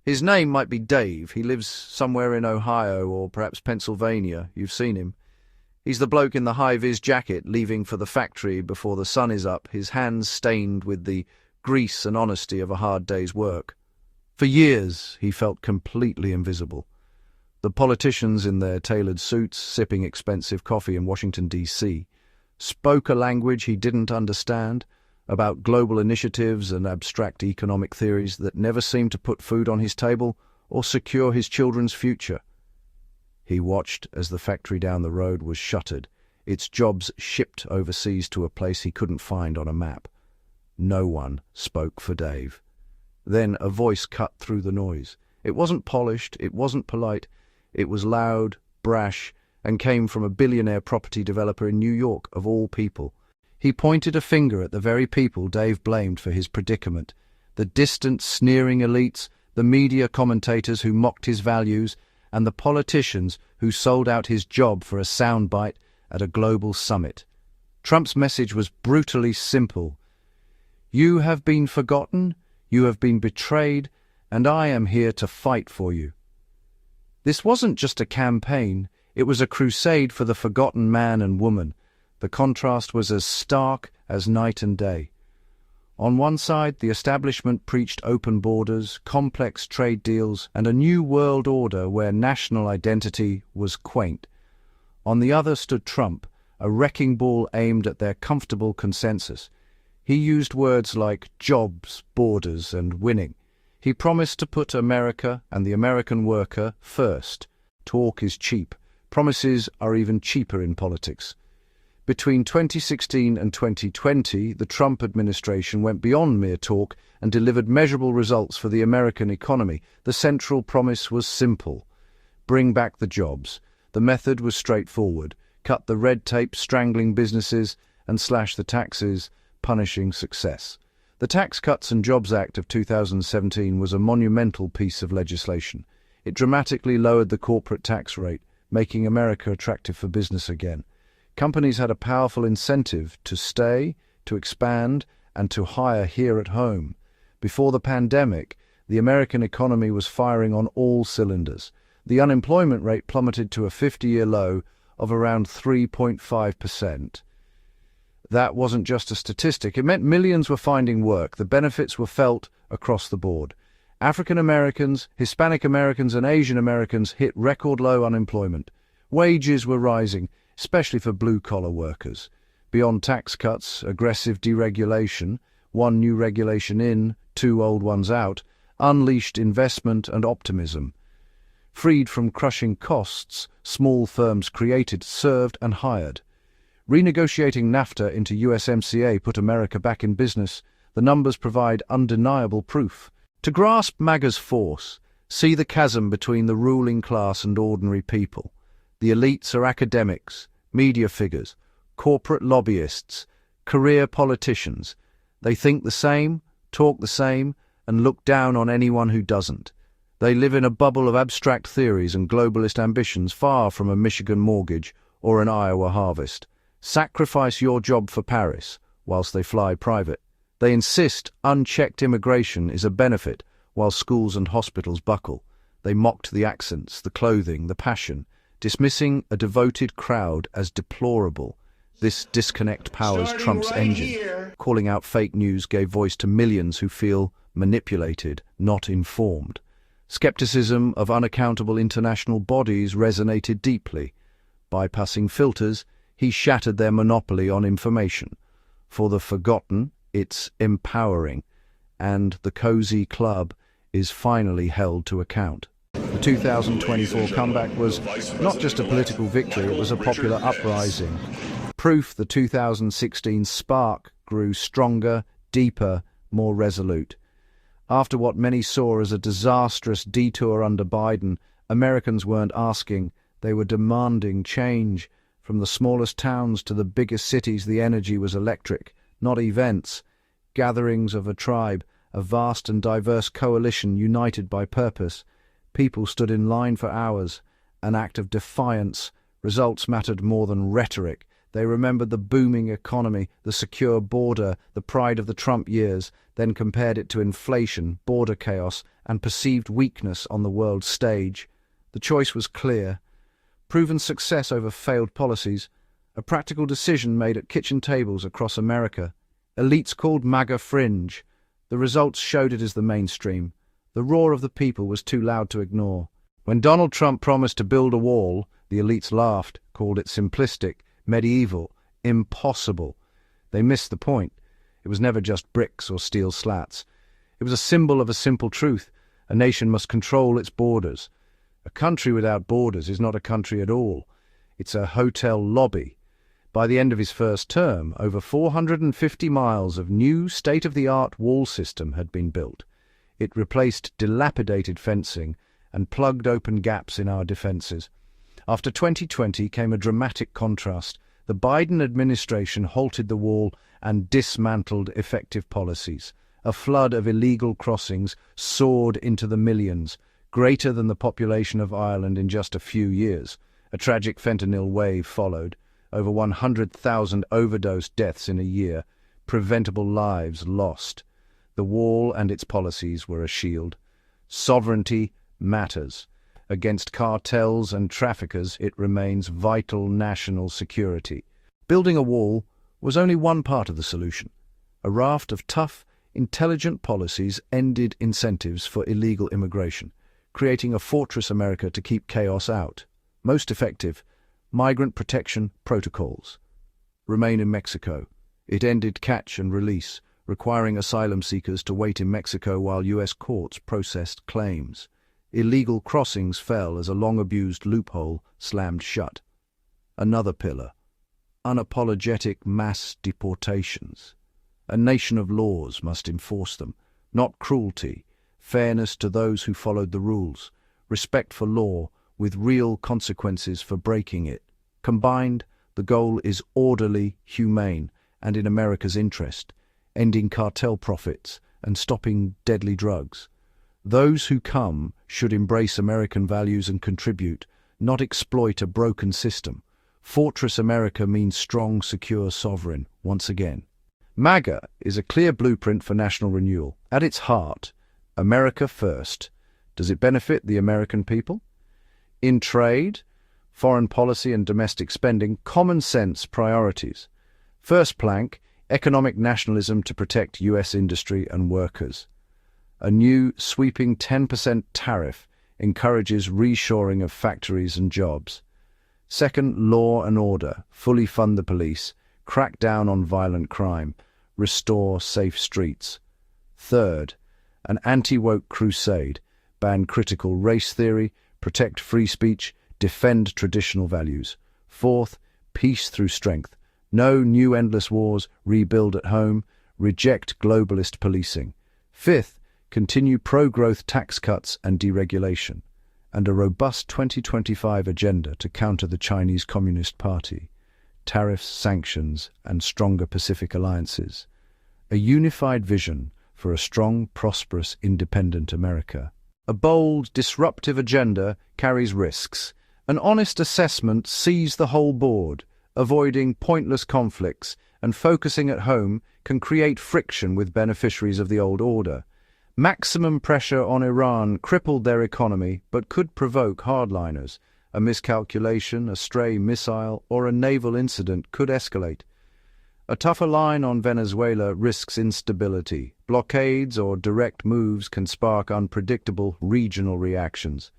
His name might be Dave. He lives somewhere in Ohio or perhaps Pennsylvania. You've seen him. He's the bloke in the high-vis jacket leaving for the factory before the sun is up, his hands stained with the grease and honesty of a hard day's work. For years, he felt completely invisible. The politicians in their tailored suits, sipping expensive coffee in Washington, D.C., spoke a language he didn't understand, about global initiatives and abstract economic theories that never seemed to put food on his table or secure his children's future. He watched as the factory down the road was shuttered, its jobs shipped overseas to a place he couldn't find on a map. No one spoke for Dave. Then a voice cut through the noise. It wasn't polished, it wasn't polite, it was loud, brash, and came from a billionaire property developer in New York, of all people. He pointed a finger at the very people Dave blamed for his predicament, the distant, sneering elites, the media commentators who mocked his values, and the politicians who sold out his job for a soundbite at a global summit. Trump's message was brutally simple. You have been forgotten, you have been betrayed, and I am here to fight for you. This wasn't just a campaign, it was a crusade for the forgotten man and woman. The contrast was as stark as night and day. On one side, the establishment preached open borders, complex trade deals, and a new world order where national identity was quaint. On the other stood Trump, a wrecking ball aimed at their comfortable consensus. He used words like jobs, borders, and winning. He promised to put America and the American worker first. Talk is cheap. Promises are even cheaper in politics. Between 2016 and 2020, the Trump administration went beyond mere talk and delivered measurable results for the American economy. The central promise was simple. Bring back the jobs. The method was straightforward. Cut the red tape strangling businesses and slash the taxes, punishing success. The Tax Cuts and Jobs Act of 2017 was a monumental piece of legislation. It dramatically lowered the corporate tax rate, making America attractive for business again. Companies had a powerful incentive to stay, to expand, and to hire here at home. Before the pandemic, the American economy was firing on all cylinders. The unemployment rate plummeted to a 50-year low of around 3.5%. That wasn't just a statistic. It meant millions were finding work. The benefits were felt across the board. African Americans, Hispanic Americans, and Asian Americans hit record low unemployment. Wages were rising, especially for blue-collar workers. Beyond tax cuts, aggressive deregulation, one new regulation in, two old ones out, unleashed investment and optimism. Freed from crushing costs, small firms created, served, and hired. Renegotiating NAFTA into USMCA put America back in business. The numbers provide undeniable proof. To grasp MAGA's force, see the chasm between the ruling class and ordinary people. The elites are academics, media figures, corporate lobbyists, career politicians. They think the same, talk the same, and look down on anyone who doesn't. They live in a bubble of abstract theories and globalist ambitions far from a Michigan mortgage or an Iowa harvest. Sacrifice your job for Paris, whilst they fly private. They insist unchecked immigration is a benefit, while schools and hospitals buckle. They mocked the accents, the clothing, the passion, dismissing a devoted crowd as deplorable. This disconnect powers Trump's engine. Calling out fake news gave voice to millions who feel manipulated, not informed. Skepticism of unaccountable international bodies resonated deeply. Bypassing filters, he shattered their monopoly on information. For the forgotten, it's empowering, and the cozy club is finally held to account. The 2024 comeback was not just a political victory, it was a popular uprising. Proof the 2016 spark grew stronger, deeper, more resolute. After what many saw as a disastrous detour under Biden, Americans weren't asking, they were demanding change. From the smallest towns to the biggest cities, the energy was electric, not events. Gatherings of a tribe, a vast and diverse coalition united by purpose. People stood in line for hours, an act of defiance. Results mattered more than rhetoric. They remembered the booming economy, the secure border, the pride of the Trump years, then compared it to inflation, border chaos, and perceived weakness on the world stage. The choice was clear. Proven success over failed policies, a practical decision made at kitchen tables across America. Elites called MAGA fringe. The results showed it as the mainstream. The roar of the people was too loud to ignore. When Donald Trump promised to build a wall, the elites laughed, called it simplistic, medieval, impossible. They missed the point. It was never just bricks or steel slats. It was a symbol of a simple truth. A nation must control its borders. A country without borders is not a country at all. It's a hotel lobby. By the end of his first term, over 450 miles of new state-of-the-art wall system had been built. It replaced dilapidated fencing and plugged open gaps in our defenses. After 2020 came a dramatic contrast. The Biden administration halted the wall and dismantled effective policies. A flood of illegal crossings soared into the millions, greater than the population of Ireland in just a few years. A tragic fentanyl wave followed. Over 100,000 overdose deaths in a year, preventable lives lost. The wall and its policies were a shield. Sovereignty matters. Against cartels and traffickers, it remains vital national security. Building a wall was only one part of the solution. A raft of tough, intelligent policies ended incentives for illegal immigration, creating a fortress America to keep chaos out. Most effective, migrant protection protocols. Remain in Mexico. It ended catch and release, requiring asylum seekers to wait in Mexico while U.S. courts processed claims. Illegal crossings fell as a long-abused loophole slammed shut. Another pillar, unapologetic mass deportations. A nation of laws must enforce them, not cruelty, fairness to those who followed the rules, respect for law, with real consequences for breaking it. Combined, the goal is orderly, humane, and in America's interest, ending cartel profits and stopping deadly drugs. Those who come should embrace American values and contribute, not exploit a broken system. Fortress America means strong, secure, sovereign, once again. MAGA is a clear blueprint for national renewal. At its heart, America first. Does it benefit the American people? In trade, foreign policy and domestic spending, common sense priorities. First plank, economic nationalism to protect U.S. industry and workers. A new sweeping 10% tariff encourages reshoring of factories and jobs. Second, law and order, fully fund the police, crack down on violent crime, restore safe streets. Third, an anti-woke crusade, ban critical race theory, protect free speech, defend traditional values. Fourth, peace through strength. No new endless wars, rebuild at home, reject globalist policing. Fifth, continue pro-growth tax cuts and deregulation, and a robust 2025 agenda to counter the Chinese Communist Party, tariffs, sanctions, and stronger Pacific alliances. A unified vision for a strong, prosperous, independent America. A bold, disruptive agenda carries risks. An honest assessment sees the whole board. Avoiding pointless conflicts and focusing at home can create friction with beneficiaries of the old order. Maximum pressure on Iran crippled their economy but could provoke hardliners. A miscalculation, a stray missile, or a naval incident could escalate. A tougher line on Venezuela risks instability. Blockades or direct moves can spark unpredictable regional reactions.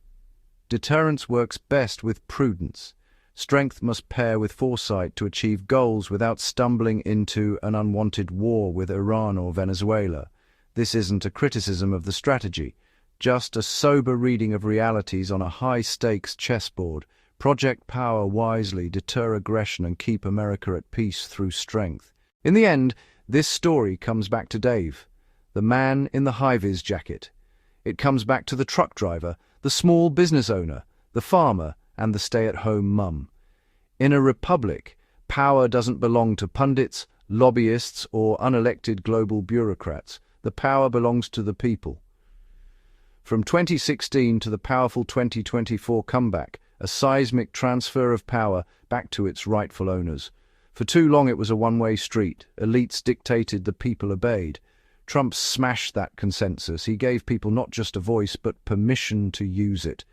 Deterrence works best with prudence. Strength must pair with foresight to achieve goals without stumbling into an unwanted war with Iran or Venezuela. This isn't a criticism of the strategy, just a sober reading of realities on a high-stakes chessboard. Project power wisely, deter aggression, and keep America at peace through strength. In the end, this story comes back to Dave, the man in the high-vis jacket. It comes back to the truck driver, the small business owner, the farmer, and the stay-at-home mum. In a republic, power doesn't belong to pundits, lobbyists, or unelected global bureaucrats. The power belongs to the people. From 2016 to the powerful 2024 comeback, a seismic transfer of power back to its rightful owners. For too long it was a one-way street. Elites dictated, the people obeyed. Trump smashed that consensus. He gave people not just a voice, but permission to use it.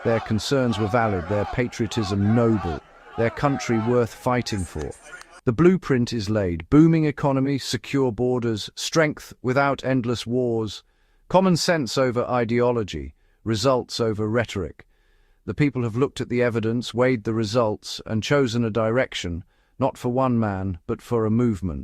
Their concerns were valid, their patriotism noble, their country worth fighting for. The blueprint is laid: booming economy, secure borders, strength without endless wars, common sense over ideology, results over rhetoric. The people have looked at the evidence, weighed the results, and chosen a direction, not for one man, but for a movement.